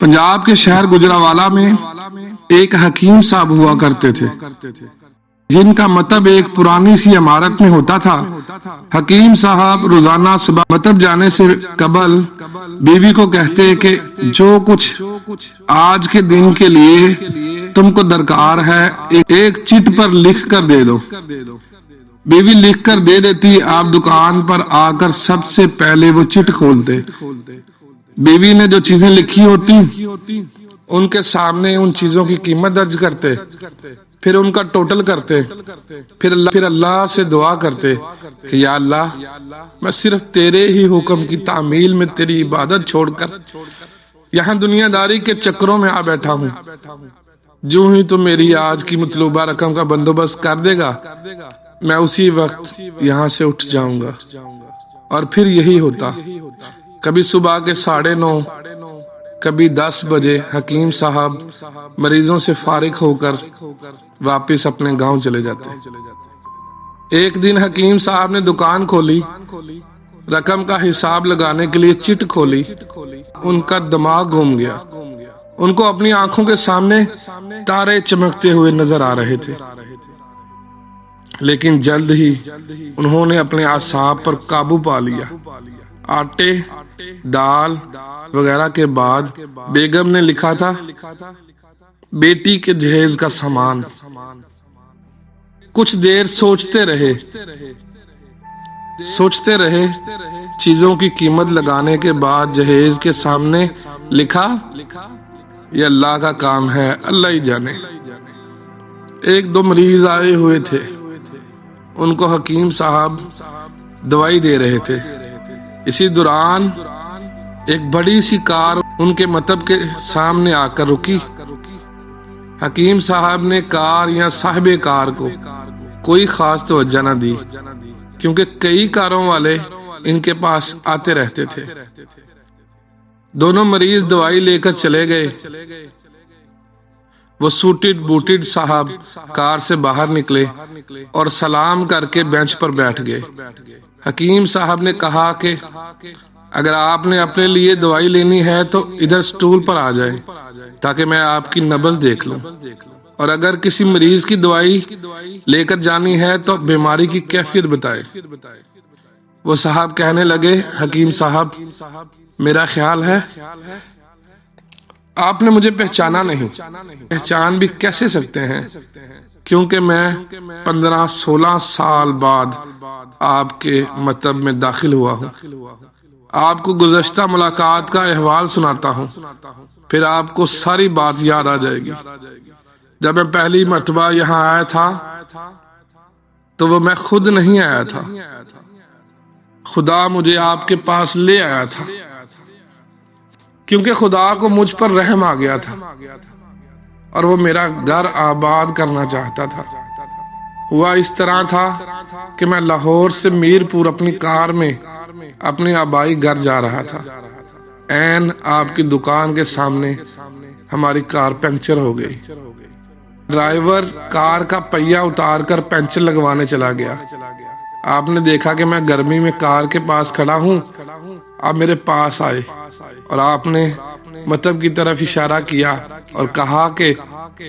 پنجاب کے شہر گجرانوالہ میں ایک حکیم صاحب ہوا کرتے تھے جن کا مطب ایک پرانی سی عمارت میں ہوتا تھا۔ حکیم صاحب روزانہ صبح مطب جانے سے قبل بیوی کو کہتے کہ جو کچھ آج کے دن کے لیے تم کو درکار ہے ایک چٹ پر لکھ کر دے دو۔ بیوی لکھ کر دے دیتی، آپ دکان پر آ کر سب سے پہلے وہ چٹ کھولتے۔ بیوی نے جو چیزیں لکھی ہوتی ان کے سامنے ان چیزوں کی قیمت درج کرتے، پھر ان کا ٹوٹل کرتے، پھر اللہ سے دعا کرتے کہ یا اللہ میں صرف تیرے ہی حکم کی تعمیل میں تیری عبادت چھوڑ کر یہاں دنیا داری کے چکروں میں آ بیٹھا ہوں، جو ہی تو میری آج کی مطلوبہ رقم کا بندوبست کر دے گا میں اسی وقت یہاں سے اٹھ جاؤں گا۔ اور پھر یہی ہوتا، کبھی صبح کے 9:30 کبھی 10 بجے حکیم صاحب مریضوں سے فارغ ہو کر واپس اپنے گاؤں چلے جاتے۔ ایک دن حکیم صاحب نے دکان کھولی، رقم کا حساب لگانے کے لیے چٹ کھولی، ان کا دماغ گھوم گیا۔ ان کو اپنی آنکھوں کے سامنے تارے چمکتے ہوئے نظر آ رہے تھے، لیکن جلد ہی انہوں نے اپنے اعصاب پر قابو پا لیا۔ آٹے، دال وغیرہ کے بعد بیگم نے لکھا تھا بیٹی کے جہیز کا سامان۔ کچھ دیر سوچتے رہے، چیزوں کی قیمت لگانے کے بعد جہیز کے سامنے لکھا یہ اللہ کا کام ہے، اللہ ہی جانے۔ 1-2 مریض آئے ہوئے تھے، ان کو حکیم صاحب دوائی دے رہے تھے۔ اسی دوران ایک بڑی سی کار ان کے مطب کے سامنے آ کر رکی۔ حکیم صاحب نے کار یا صاحب کار کو کوئی خاص توجہ نہ دی، کیونکہ کئی کاروں والے ان کے پاس آتے رہتے تھے۔ دونوں مریض دوائی لے کر چلے گئے۔ وہ سوٹڈ بوٹڈ صاحب کار سے باہر نکلے اور سلام کر کے بینچ پر بیٹھ گئے۔ حکیم صاحب نے کہا کہ اگر آپ نے اپنے لیے دوائی لینی ہے تو ادھر سٹول پر آ جائیں تاکہ میں آپ کی نبض دیکھ لوں، اور اگر کسی مریض کی دوائی لے کر جانی ہے تو بیماری کی کیفیت بتائے۔ وہ صاحب کہنے لگے حکیم صاحب میرا خیال ہے آپ نے مجھے پہچانا نہیں۔ پہچان بھی کیسے سکتے ہیں، کیونکہ میں 15-16 سال بعد آپ کے مطب میں داخل ہوا ہوں۔ آپ کو گزشتہ ملاقات کا احوال سناتا ہوں، پھر آپ کو ساری بات یاد آ جائے گی۔ جب میں پہلی مرتبہ یہاں آیا تھا تو وہ میں خود نہیں آیا تھا، خدا مجھے آپ کے پاس لے آیا تھا، کیونکہ خدا کو مجھ پر رحم آ گیا تھا اور وہ میرا گھر آباد کرنا چاہتا تھا۔ ہوا اس طرح تھا کہ میں لاہور سے میر پور اپنی کار میں اپنے آبائی گھر جا رہا تھا۔ عین آپ کی دکان کے سامنے ہماری کار پنکچر ہو گئی۔ ڈرائیور کار کا پہیہ اتار کر پنکچر لگوانے چلا گیا۔ آپ نے دیکھا کہ میں گرمی میں کار کے پاس کھڑا ہوں، آپ میرے پاس آئے اور آپ نے مطب کی طرف اشارہ کیا اور کہا کہ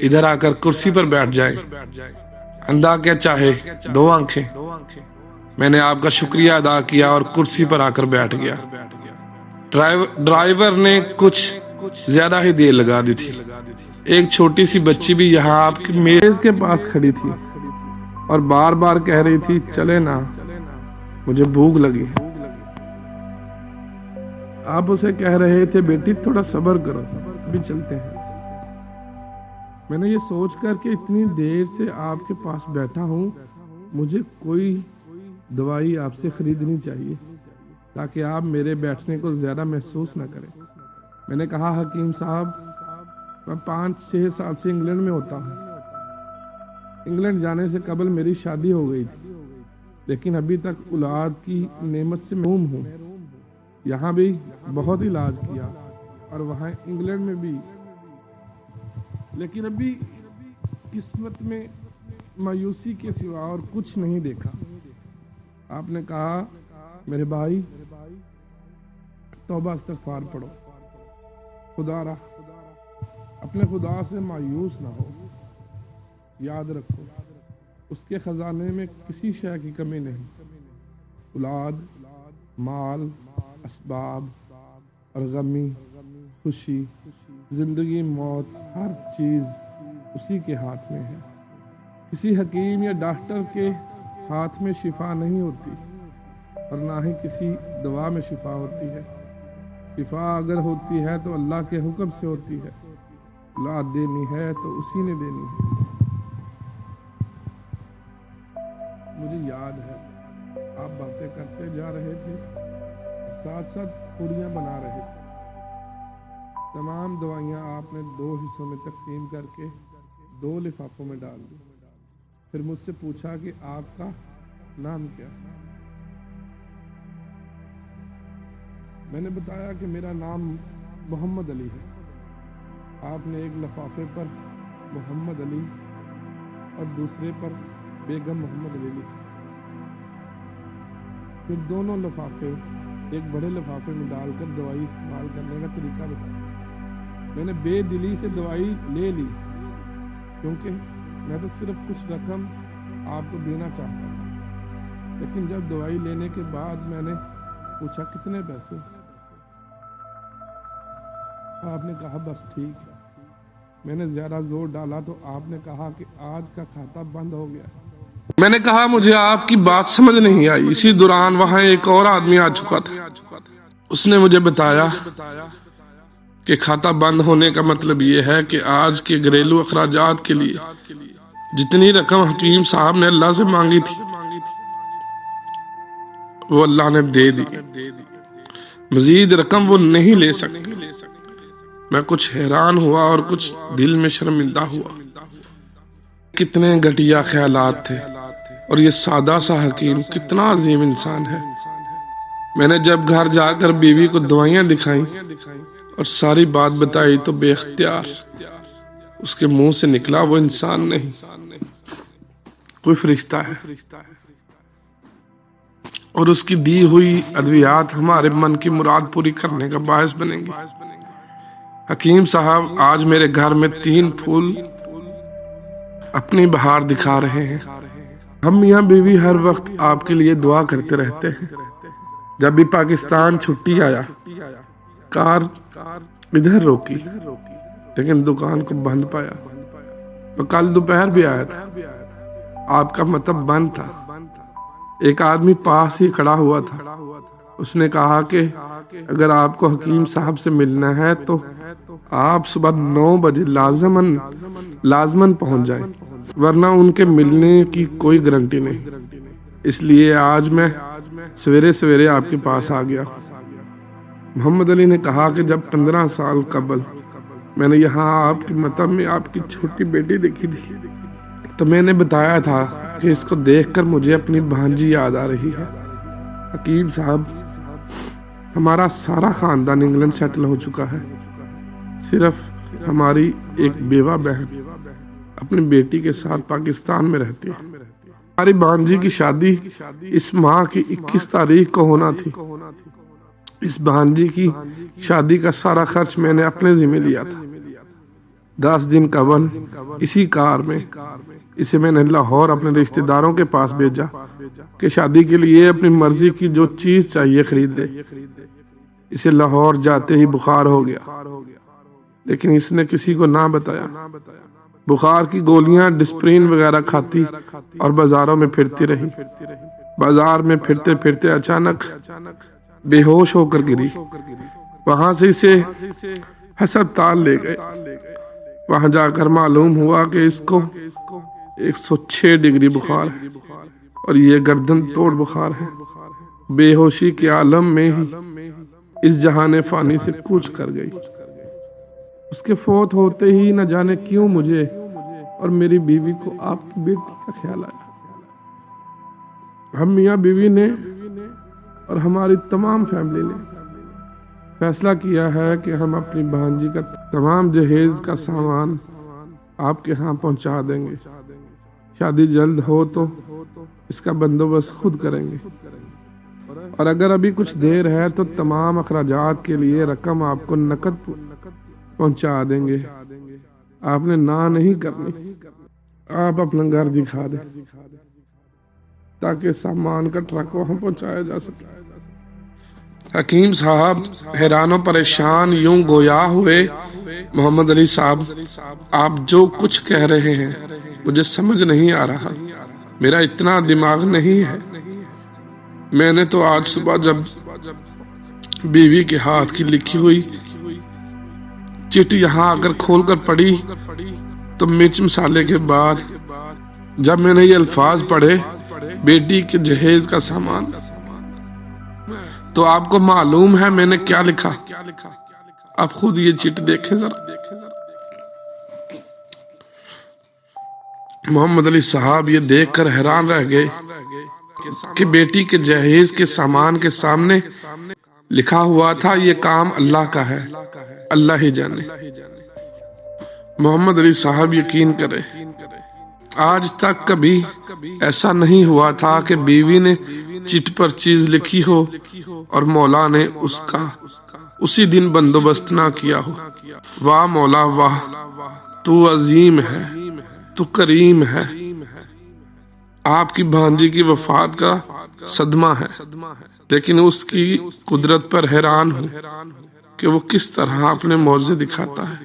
ادھر آ کر کرسی پر بیٹھ جائیں، اندھا کیا چاہے 2 آنکھیں۔ میں نے آپ کا شکریہ ادا کیا اور کرسی پر آ کر بیٹھ گیا۔ ڈرائیور نے کچھ زیادہ ہی دیر لگا دی تھی۔ ایک چھوٹی سی بچی بھی یہاں آپ کی میز کے پاس کھڑی تھی اور بار بار کہہ رہی تھی چلے نا، مجھے بھوک لگی۔ آپ اسے کہہ رہے تھے بیٹی تھوڑا صبر کرو، ابھی چلتے ہیں۔ میں نے یہ سوچ کر کہ اتنی دیر سے آپ کے پاس بیٹھا ہوں، مجھے کوئی دوائی آپ سے خریدنی چاہیے تاکہ آپ میرے بیٹھنے کو زیادہ محسوس نہ کریں۔ میں نے کہا حکیم صاحب میں 5-6 سال سے انگلینڈ میں ہوتا ہوں۔ انگلینڈ جانے سے قبل میری شادی ہو گئی تھی، لیکن ابھی تک اولاد کی نعمت سے محروم ہوں۔ یہاں بھی بہت علاج کیا اور وہاں انگلینڈ میں بھی، لیکن ابھی قسمت میں مایوسی کے سوا اور کچھ نہیں دیکھا۔ آپ نے کہا میرے بھائی توبہ استغفار پڑھو، خدا را اپنے خدا سے مایوس نہ ہو، یاد رکھو اس کے خزانے میں کسی شے کی کمی نہیں۔ اولاد، مال، اسباب اور غمی، خوشی، زندگی، موت، ہر چیز اسی کے ہاتھ میں ہے۔ کسی حکیم یا ڈاکٹر کے ہاتھ میں شفا نہیں ہوتی اور نہ ہی کسی دوا میں شفا ہوتی ہے۔ شفا اگر ہوتی ہے تو اللہ کے حکم سے ہوتی ہے، اولاد دینی ہے تو اسی نے دینی ہے۔ مجھے یاد ہے آپ باتیں کرتے جا رہے تھے، ساتھ ساتھ پوڑیاں بنا رہے تھے۔ تمام دوائیاں آپ نے 2 حصوں میں تقسیم کر کے 2 لفافوں میں ڈال دی۔ پھر مجھ سے پوچھا کہ آپ کا نام کیا ہے؟ میں نے بتایا کہ میرا نام محمد علی ہے۔ آپ نے ایک لفافے پر محمد علی اور دوسرے پر بیگم محمد علی لکھا۔ پھر دونوں لفافے ایک بڑے لفافے میں ڈال کر دوائی استعمال کرنے کا طریقہ بتایا۔ میں نے بے دلی سے دوائی لے لی کیونکہ میں تو صرف کچھ رقم آپ کو دینا چاہتا تھا، لیکن جب دوائی لینے کے بعد میں نے پوچھا کتنے پیسے، آپ نے کہا بس ٹھیک ہے۔ میں نے زیادہ زور ڈالا تو آپ نے کہا کہ آج کا کھاتا بند ہو گیا۔ میں نے کہا مجھے آپ کی بات سمجھ نہیں آئی۔ اسی دوران وہاں ایک اور آدمی آ چکا تھا۔ اس نے مجھے بتایا کہ کھاتا بند ہونے کا مطلب یہ ہے کہ آج کے گھریلو اخراجات کے لیے جتنی رقم حکیم صاحب نے اللہ سے مانگی تھی وہ اللہ نے دے دی، مزید رقم وہ نہیں لے سکتے۔ میں کچھ حیران ہوا اور کچھ دل میں شرمندہ ہوا۔ کتنے گھٹیا خیالات تھے، اور یہ سادہ سا حکیم کتنا عظیم انسان ہے۔ میں نے جب گھر جا کر بیوی کو دوائیاں دکھائیں اور ساری بات بتائی تو بے اختیار اس کے منہ سے نکلا وہ انسان نہیں، کوئی فرشتہ ہے، اور اس کی دی ہوئی ادویات ہمارے من کی مراد پوری کرنے کا باعث بنیں گی۔ حکیم صاحب آج میرے گھر میں 3 پھول اپنی بہار دکھا رہے ہیں۔ ہم میاں بیوی ہر وقت آپ کے لیے دعا کرتے رہتے ہیں۔ جب بھی پاکستان چھٹی آیا، کار ادھر روکی لیکن دکان کو بند پایا، اور کل دوپہر بھی آیا تھا، آپ کا مطلب بند تھا۔ ایک آدمی پاس ہی کھڑا ہوا تھا، اس نے کہا کہ اگر آپ کو حکیم صاحب سے ملنا ہے تو آپ صبح 9 بجے لازماً پہنچ جائیں، ورنہ ان کے ملنے کی کوئی گارنٹی نہیں۔ اس لیے آج میں سویرے سویرے آپ کے پاس آ گیا۔ محمد علی نے کہا کہ جب 15 سال قبل میں نے یہاں آپ کے مطب میں آپ کی چھوٹی بیٹی دیکھی تھی تو میں نے بتایا تھا کہ اس کو دیکھ کر مجھے اپنی بھانجی یاد آ رہی ہے۔ حکیم صاحب، ہمارا سارا خاندان انگلینڈ سیٹل ہو چکا ہے، صرف ہماری ایک بیوہ بہن اپنی بیٹی کے ساتھ پاکستان میں رہتی ہے۔ ہماری بھانجی کی شادی اس ماہ کی 21 تاریخ کو ہونا تھی۔ اس بھانجی کی شادی کا سارا خرچ میں نے اپنے ذمہ لیا تھا۔ 10 دن قبل اسی کار میں اسے میں نے لاہور اپنے رشتہ داروں کے پاس بھیجا کہ شادی کے لیے اپنی مرضی کی جو چیز چاہیے خرید دے۔ اسے لاہور جاتے ہی بخار ہو گیا، لیکن اس نے کسی کو نہ بتایا۔ بخار کی گولیاں ڈسپرین وغیرہ کھاتی اور بازاروں میں پھرتی رہی۔ بازار میں پھرتے پھرتے اچانک بے ہوش ہو کر گری۔ وہاں سے اسے ہسپتال لے گئے۔ وہاں جا کر معلوم ہوا کہ اس کو 106 ڈگری بخار ہے اور یہ گردن توڑ بخار ہے۔ بے ہوشی کے عالم میں ہی اس جہان فانی سے کوچ کر گئی۔ اس کے فوت ہوتے ہی نہ جانے کیوں مجھے اور میری بیوی کو آپ کی بیٹی کا خیال آیا۔ ہم میاں بیوی نے اور ہماری تمام فیملی نے فیصلہ کیا ہے کہ ہم اپنی بھانجی کا تمام جہیز کا سامان آپ کے ہاں پہنچا دیں گے۔ شادی جلد ہو تو اس کا بندوبست خود کریں گے، اور اگر ابھی کچھ دیر ہے تو تمام اخراجات کے لیے رقم آپ کو نقد پہنچا دیں گے. آپ نے نہ نہیں کرنی, آپ اپنا گھر دکھا دیں تاکہ سامان کا ٹرک وہاں پہنچایا جا سکے. حکیم صاحب حیران و پریشان یوں گویا ہوئے, محمد علی صاحب آپ جو کچھ کہہ رہے ہیں مجھے سمجھ نہیں آ رہا, میرا اتنا دماغ نہیں ہے. میں نے تو آج صبح جب بیوی کے ہاتھ کی لکھی ہوئی چٹ یہاں آ کر کھول کر پڑھی تو مرچ مسالے کے بعد جب میں نے یہ الفاظ پڑھے, بیٹی کے جہیز کا سامان, تو آپ کو معلوم ہے میں نے کیا لکھا. آپ خود یہ چٹ دیکھیں ذرا. محمد علی صاحب یہ دیکھ کر حیران رہ گئے کہ بیٹی کے جہیز کے سامان کے سامنے لکھا ہوا تھا یہ کام اللہ کا ہے, اللہ ہی جانے. محمد علی صاحب یقین کرے, آج تک کبھی ایسا نہیں ہوا تھا کہ بیوی نے چٹ پر چیز لکھی ہو اور مولا نے اس کا اسی دن بندوبست نہ کیا ہو. واہ مولا واہ, تو عظیم ہے, تو کریم ہے. آپ کی بھانجی کی وفات کا صدمہ ہے, لیکن اس کی قدرت پر حیران ہوں کہ وہ کس طرح اپنے معجزے دکھاتا ہے.